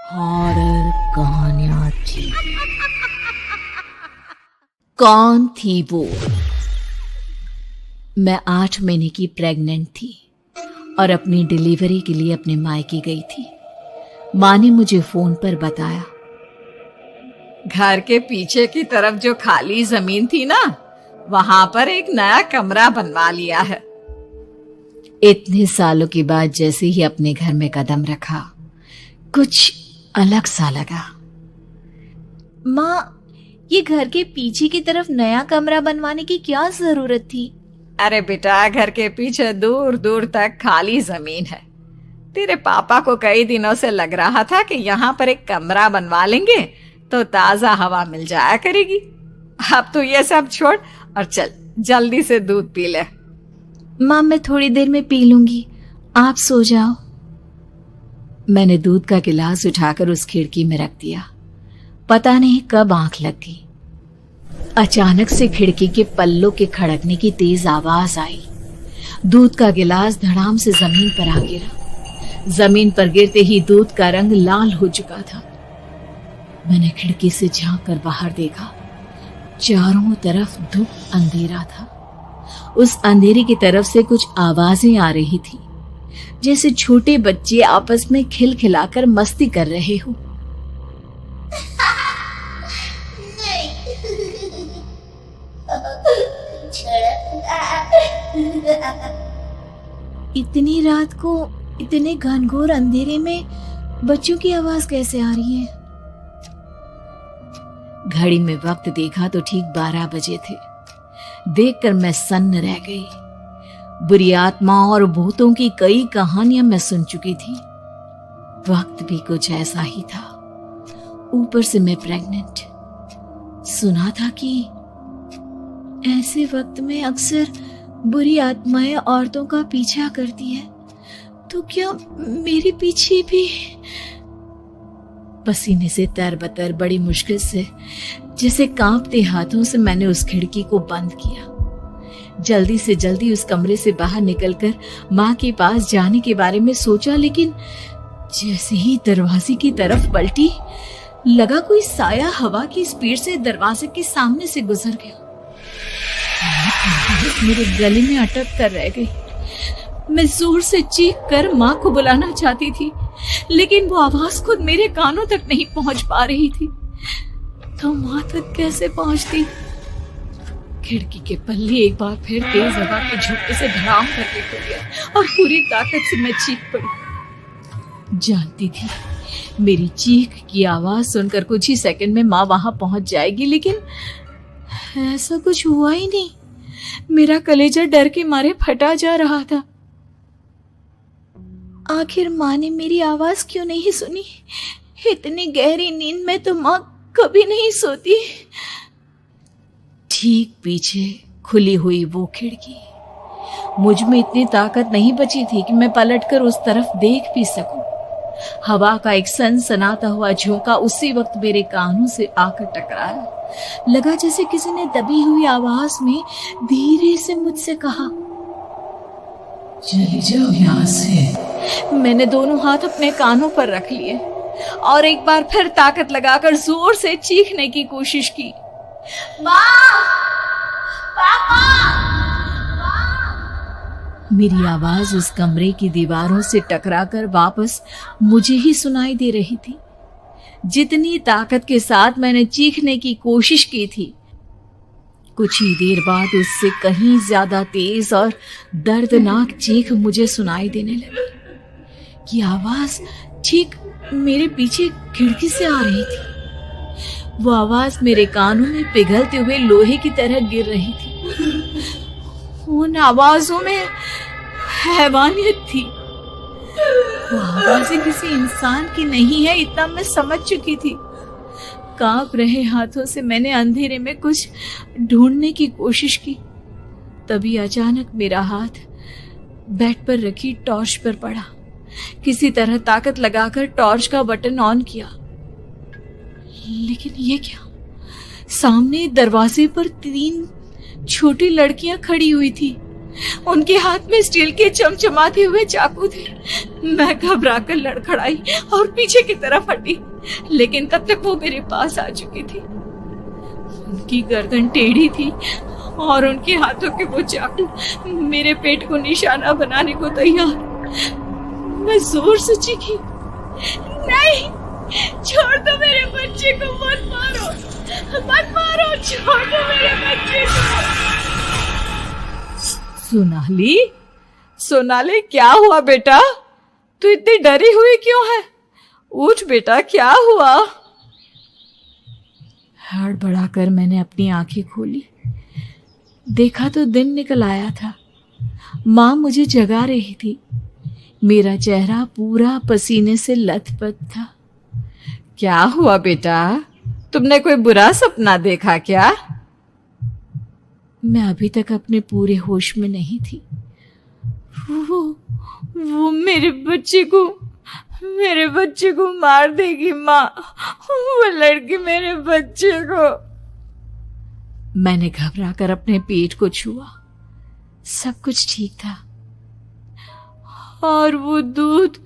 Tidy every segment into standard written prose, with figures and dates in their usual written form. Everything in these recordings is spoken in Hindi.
हॉरर कहानियां थी। कौन थी वो? मैं 8 महीने की प्रेग्नेंट थी और अपनी डिलीवरी के लिए अपने मायके गई थी। माँ ने मुझे फोन पर बताया, घर के पीछे की तरफ जो खाली जमीन थी ना, वहां पर एक नया कमरा बनवा लिया है। इतने सालों के बाद जैसे ही अपने घर में कदम रखा, कुछ अलग सा लगा। माँ, ये घर के पीछे की तरफ नया कमरा बनवाने की क्या जरूरत थी? अरे बेटा, घर के पीछे दूर दूर तक खाली जमीन है। तेरे पापा को कई दिनों से लग रहा था कि यहाँ पर एक कमरा बनवा लेंगे तो ताजा हवा मिल जाया करेगी। अब तो ये सब छोड़ और चल जल्दी से दूध पी ले। माँ, मैं थोड़ी देर में पी लूंगी, आप सो जाओ। मैंने दूध का गिलास उठाकर उस खिड़की में रख दिया। पता नहीं कब आंख लग गई। अचानक से खिड़की के पल्लों के खड़कने की तेज आवाज आई। दूध का गिलास धड़ाम से जमीन पर आ गिरा। जमीन पर गिरते ही दूध का रंग लाल हो चुका था। मैंने खिड़की से झांक कर बाहर देखा। चारों तरफ धूप अंधेरा था। उस अंधेरे की तरफ से कुछ आवाजें आ रही थी, जैसे छोटे बच्चे आपस में खिलखिलाकर मस्ती कर रहे हो। इतनी रात को इतने घनघोर अंधेरे में बच्चों की आवाज कैसे आ रही है? घड़ी में वक्त देखा तो ठीक 12 बजे थे। देखकर मैं सन्न रह गई। बुरी आत्माओं और भूतों की कई कहानियां मैं सुन चुकी थी। वक्त भी कुछ ऐसा ही था। ऊपर से मैं प्रेग्नेंट। सुना था कि ऐसे वक्त में अक्सर बुरी आत्माएं औरतों का पीछा करती है, तो क्या मेरे पीछे भी? पसीने से तरबतर बड़ी मुश्किल से, जैसे कांपते हाथों से मैंने उस खिड़की को बंद किया। जल्दी से जल्दी उस कमरे से बाहर निकलकर माँ के पास जाने के बारे में सोचा, लेकिन जैसे ही दरवाजे की तरफ पलटी, लगा कोई साया हवा की स्पीड से दरवाजे के सामने से गुजर गया। मेरे गले में अटक कर रह गई। मैं जोर से चीख कर माँ को बुलाना चाहती थी, लेकिन वो आवाज खुद मेरे कानों तक नहीं पहुंच पा रही थी। तो माँ तक कैसे पहुंचती? खिड़की के पल्ले एक बार फिर तेज हवा के झोंके से धड़ाम करके खुल गया और पूरी ताकत से मैं चीख पड़ी। जानती थी मेरी चीख की आवाज सुनकर कुछ ही सेकंड में माँ वहां पहुंच जाएगी, लेकिन ऐसा कुछ हुआ ही नहीं। मेरा कलेजा डर के मारे फटा जा रहा था। आखिर माँ ने मेरी आवाज क्यों नहीं सुनी? इतनी गहरी नींद में तो माँ कभी नहीं सोती। ठीक पीछे खुली हुई वो खिड़की। मुझ में इतनी ताकत नहीं बची थी कि मैं पलटकर उस तरफ देख भी सकूं। हवा का एक सनसनाता हुआ झोंका उसी वक्त मेरे कानों से आकर टकराया। लगा जैसे किसी ने दबी हुई आवाज में धीरे से मुझसे कहा, चली जाओ यहाँ से। मैंने दोनों हाथ अपने कानों पर रख लिए और एक बार फिर ताकत लगाकर जोर से चीखने की कोशिश की। मेरी आवाज उस कमरे की दीवारों से टकराकर वापस मुझे ही सुनाई दे रही थी। जितनी ताकत के साथ मैंने चीखने की कोशिश की थी, कुछ ही देर बाद उससे कहीं ज्यादा तेज और दर्दनाक चीख मुझे सुनाई देने लगी। ये आवाज ठीक मेरे पीछे खिड़की से आ रही थी। वो आवाज मेरे कानों में पिघलते हुए लोहे की तरह गिर रही थी। उन आवाजों में हैवानियत थी। वो आवाजें किसी इंसान की नहीं है, इतना मैं समझ चुकी थी। कांप रहे हाथों से मैंने अंधेरे में कुछ ढूंढने की कोशिश की। तभी अचानक मेरा हाथ बेड पर रखी टॉर्च पर पड़ा। किसी तरह ताकत लगाकर टॉर्च का बटन ऑन किया, लेकिन ये क्या? सामने दरवाजे पर 3 छोटी लड़कियां खड़ी हुई थी। उनके हाथ में स्टील के चमचमाते हुए चाकू थे। मैं घबराकर लड़खड़ाई और पीछे की तरफ हटी, लेकिन तब तक वो मेरे पास आ चुकी थी। उनकी गर्दन टेढ़ी थी और उनके हाथों के वो चाकू मेरे पेट को निशाना बनाने को तैयार। मैं जोर से चीखी, नहीं, छोड़ दो मेरे बच्चे को, मत मारो, मत मारो, छोड़ दो मेरे बच्चे को। सोनाली, सोनाली, क्या हुआ बेटा? तू इतनी डरी हुई क्यों है? उठ बेटा, क्या हुआ? हड़बड़ाकर मैंने अपनी आंखें खोली। देखा तो दिन निकल आया था। माँ मुझे जगा रही थी। मेरा चेहरा पूरा पसीने से लथपथ था। क्या हुआ बेटा? तुमने कोई बुरा सपना देखा क्या? मैं अभी तक अपने पूरे होश में नहीं थी। वो मेरे बच्चे को मार देगी माँ। वो लड़की मेरे बच्चे को। मैंने घबराकर अपने पेट को छुआ। सब कुछ ठीक था। और वो दूध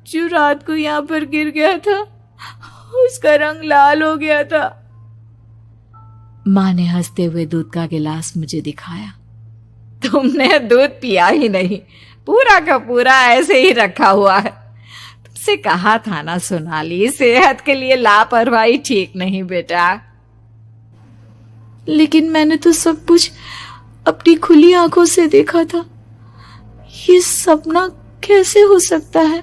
जो रात को यहाँ पर गिर गया था, उसका रंग लाल हो गया था। माँ ने हंसते हुए दूध का गिलास मुझे दिखाया। तुमने दूध पिया ही नहीं, पूरा का पूरा ऐसे ही रखा हुआ है। तुमसे कहा था ना सोनाली, सेहत के लिए लापरवाही ठीक नहीं बेटा। लेकिन मैंने तो सब कुछ अपनी खुली आंखों से देखा था। ये सपना कैसे हो सकता है?